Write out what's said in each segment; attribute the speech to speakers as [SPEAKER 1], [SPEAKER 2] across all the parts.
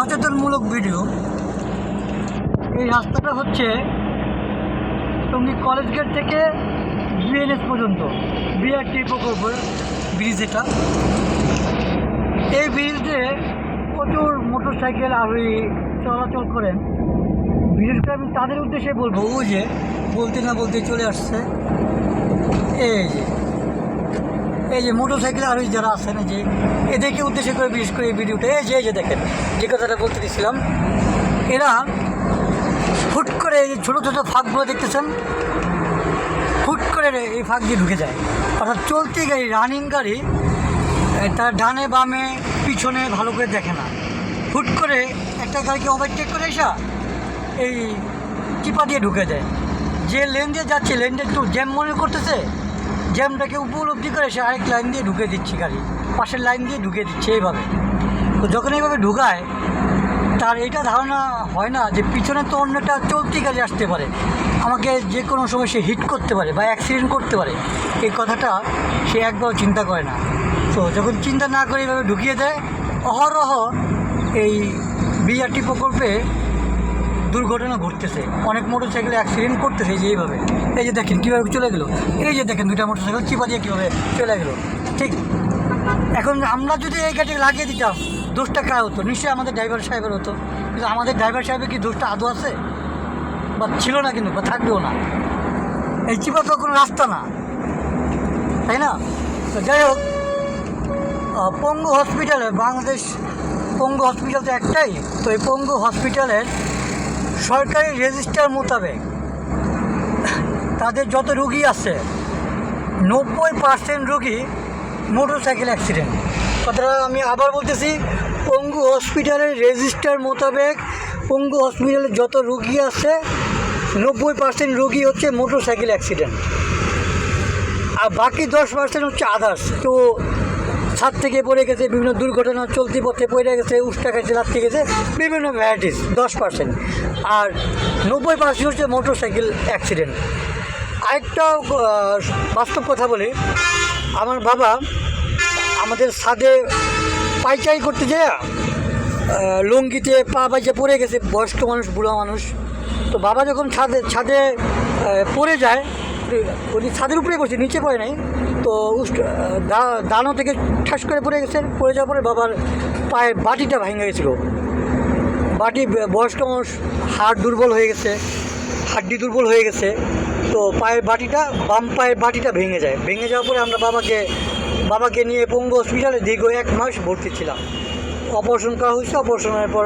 [SPEAKER 1] সচেতনমূলক video. এই রাস্তাটা হচ্ছে টঙ্গী কলেজ গেট থেকে বিএনএস পর্যন্ত বিআরটি প্রকল্প ব্রিজ। এটা এই ব্রিজ দিয়ে প্রচুর মোটরসাইকেল আরোহী চলাচল করেন। বিশেষ করে আমি তাদের উদ্দেশ্যে বলবো, ও যে বলতে না বলতে চলে আসছে। এই যে মোটরসাইকেল আরোহী যারা আছেন, যে এদেরকে উদ্দেশ্য করে বিশেষ করে এই ভিডিওটা, এই যে দেখেন যে কথাটা বলতে দিয়েছিলাম, এরা হুট করে এই ছোটো ছোটো ফাঁকগুলো দেখতেছেন, হুট করে এই ফাঁক দিয়ে ঢুকে যায়। অর্থাৎ চলতি গাড়ি, রানিং গাড়ি, তার ডানে বামে পিছনে ভালো করে দেখে না, হুট করে একটা গাড়িকে ওভারটেক করে এসা এই চিপা দিয়ে ঢুকে দেয়। যে লেন দিয়ে যাচ্ছে, লেনটা একটু জ্যাম মনে করতেছে, জ্যামটাকে উপলব্ধি করে সে আরেক লাইন দিয়ে ঢুকে দিচ্ছে, গাড়ি পাশের লাইন দিয়ে ঢুকে দিচ্ছে এইভাবে। তো যখন এইভাবে ঢুকায়, তার এটা ধারণা হয় না যে পিছনে তো অন্য একটা চলতি গাড়ি আসতে পারে, আমাকে যে কোনো সময় সে হিট করতে পারে বা অ্যাক্সিডেন্ট করতে পারে। এই কথাটা সে একবার চিন্তা করে না। তো যখন চিন্তা না করে এইভাবে ঢুকিয়ে দেয়, অহরহ এই বিআরটি প্রকল্পে দুর্ঘটনা ঘটতেছে, অনেক মোটরসাইকেলে অ্যাক্সিডেন্ট করতেছে। এই যে এইভাবে, এই যে দেখেন কীভাবে চলে গেলো, এই যে দেখেন দুইটা মোটরসাইকেল চিপা দিয়ে কীভাবে চলে গেলো। ঠিক এখন আমরা যদি এই গাড়িটাকে লাগিয়ে দিতাম, দোষটা কার হতো? নিশ্চয়ই আমাদের ড্রাইভার সাহেবের হতো। কিন্তু আমাদের ড্রাইভার সাহেবের কি দোষটা আদৌ আছে? বা ছিল না, কিন্তু বা থাকবেও না। এই চিপা তো কোনো রাস্তা না, তাই না? তো যাই হোক, পঙ্গু হসপিটালে, বাংলাদেশ পঙ্গু হসপিটাল তো একটাই। তো এই পঙ্গু হসপিটালের সরকারি রেজিস্টার মোতাবেক তাদের যত রুগী আছে, 90% রুগী মোটরসাইকেল অ্যাক্সিডেন্ট। কথাটা আমি আবার বলতেছি, পঙ্গু হসপিটালের রেজিস্টার মোতাবেক পঙ্গু হসপিটালে যত রুগী আছে, 90% রুগী হচ্ছে মোটরসাইকেল অ্যাক্সিডেন্ট, আর বাকি 10% হচ্ছে আদার্স। তো ছাদ থেকে পড়ে গেছে, বিভিন্ন দুর্ঘটনা, চলতি পথে পড়ে গেছে, উষ্টা খাইছে, লাথি গেছে, বিভিন্ন ভ্যারাইটিস 10%। আর 90% হচ্ছে মোটরসাইকেল অ্যাক্সিডেন্ট। আরেকটা বাস্তব কথা বলি, আমার বাবা আমাদের ছাদে পাইচারি করতে যায়, লুঙ্গিতে পা বাইচে পড়ে গেছে, বয়স্ক মানুষ, বুড়ো মানুষ। তো বাবা যখন ছাদে পড়ে যায়, উনি ছাদের উপরে বসে, নিচে পড়ে নাই, তো দানো থেকে ঠাস করে পড়ে গেছে। পড়ে যাওয়ার পরে বাবার পায়ের বাটিটা ভেঙে গেছিলো। বয়স্ক মানুষ, হাড় দুর্বল হয়ে গেছে, হাড্ডি দুর্বল হয়ে গেছে। তো পায়ের বাটিটা, বাম পায়ের বাটিটা ভেঙে যায়। ভেঙে যাওয়ার পরে আমরা বাবাকে নিয়ে পঙ্গু হসপিটালে দীর্ঘ 1 মাস ভর্তি ছিলাম। অপারেশন করা হয়েছে। অপারেশনের পর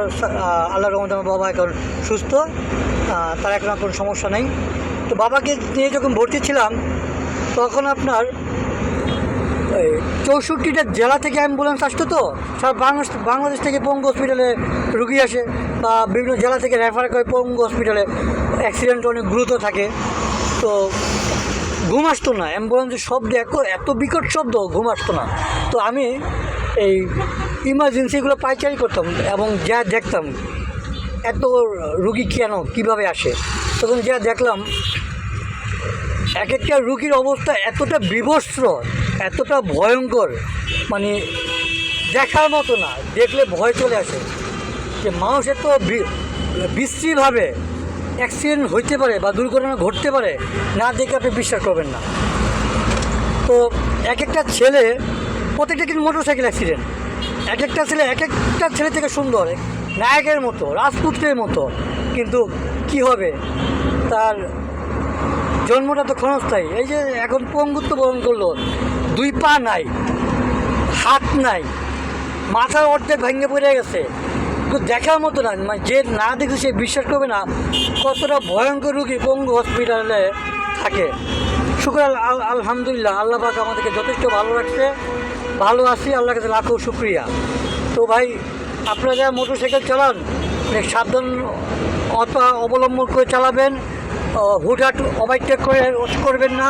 [SPEAKER 1] আল্লাহর রহমতে আমার বাবা এখন সুস্থ, তার এখন কোনো সমস্যা নেই। তো বাবাকে নিয়ে যখন ভর্তি ছিলাম, তখন আপনার 64টা জেলা থেকে অ্যাম্বুলেন্স আসতো। তো সব বাংলাদেশ থেকে পঙ্গু হসপিটালে রুগী আসে, বা বিভিন্ন জেলা থেকে রেফার করে পঙ্গু হসপিটালে। অ্যাক্সিডেন্ট অনেক গুরুতর থাকে। তো ঘুম আসতো না, অ্যাম্বুলেন্সের শব্দ এত বিকট শব্দ, ঘুম আসতো না। তো আমি এই ইমার্জেন্সিগুলো পাইচারি করতাম এবং যা দেখতাম এত রুগী কীভাবে আসে। তখন যা দেখলাম, এক একটা রুগীর অবস্থা এতটা বিভৎস, এতটা ভয়ঙ্কর, মানে দেখার মতো না, দেখলে ভয় চলে আসে যে মানুষ এত বিশ্রীভাবে অ্যাক্সিডেন্ট হইতে পারে বা দুর্ঘটনা ঘটতে পারে, না দেখে আপনি বিশ্বাস করবেন না। তো এক একটা ছেলে, প্রত্যেকটা কিন্তু মোটরসাইকেল অ্যাক্সিডেন্ট। এক একটা ছেলে থেকে সুন্দর, নায়কের মতো, রাজপুত্রের মতো, কিন্তু কি হবে, তার জন্মটা তো ক্ষণস্থায়ী। এই যে এখন পঙ্গুত্ব বরণ করলো, 2 পা নাই, হাত নাই, মাথার অর্ধেক ভেঙে পড়ে গেছে, তো দেখার মতো না। মানে যে না দেখে সে বিশ্বাস করবে না কতটা ভয়ঙ্কর রুগী পঙ্গু হসপিটালে থাকে। শুক্র আলহামদুলিল্লাহ, আল্লাহ পাক আমাদেরকে যথেষ্ট ভালো রাখছে, ভালো আছি, আল্লাহর কাছে লাখো শুক্রিয়া। তো ভাই, আপনারা যারা মোটরসাইকেল চালান, সাবধান অবলম্বন করে চালাবেন, হুটহাট ওভারটেক করবেন না।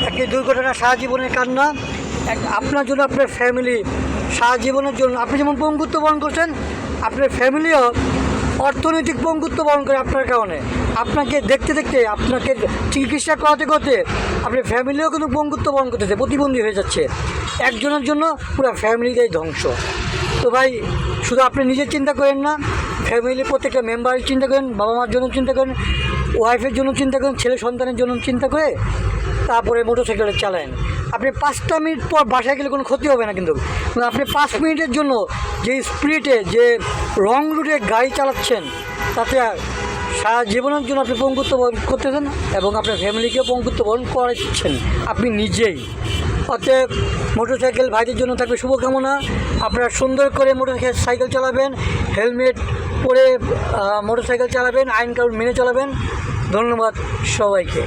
[SPEAKER 1] একটি দুর্ঘটনা সারা জীবনের কান্না। আপনার জন্য, আপনার ফ্যামিলি, সারা জীবনের জন্য, আপনি যেমন পঙ্গুত্ব বরণ করছেন, আপনার ফ্যামিলিও অর্থনৈতিক পঙ্গুত্ব বরণ করে আপনার কারণে। আপনাকে দেখতে দেখতে, আপনাকে চিকিৎসা করাতে করতে আপনার ফ্যামিলিও কিন্তু পঙ্গুত্ব বরণ করতেছে, প্রতিবন্ধী হয়ে যাচ্ছে। একজনের জন্য পুরো ফ্যামিলিটাই ধ্বংস। তো ভাই শুধু আপনি নিজের চিন্তা করেন না, ফ্যামিলির প্রত্যেকটা মেম্বারের চিন্তা করেন, বাবা মার জন্য চিন্তা করেন, ওয়াইফের জন্য চিন্তা করেন, ছেলে সন্তানের জন্য চিন্তা করে তারপরে মোটরসাইকেলটা চালান। আপনি 5টা মিনিট পর বাসায় গেলে কোনো ক্ষতি হবে না, কিন্তু আপনি 5 মিনিটের জন্য যে স্পিডে যে রং রুটে গাড়ি চালাচ্ছেন তাতে সারা জীবনের জন্য আপনি পঙ্গুত্ব বহন করতেছেন এবং আপনার ফ্যামিলিকেও পঙ্গুত্ব বহন করাচ্ছেন আপনি নিজেই। অতএব মোটরসাইকেল ভাইদের জন্য থাকবে শুভকামনা। আপনারা সুন্দর করে মোটরসাইকেল চালাবেন, হেলমেট পরে মোটরসাইকেল চালাবেন, আইন কানুন মেনে চালাবেন। ধন্যবাদ সবাইকে।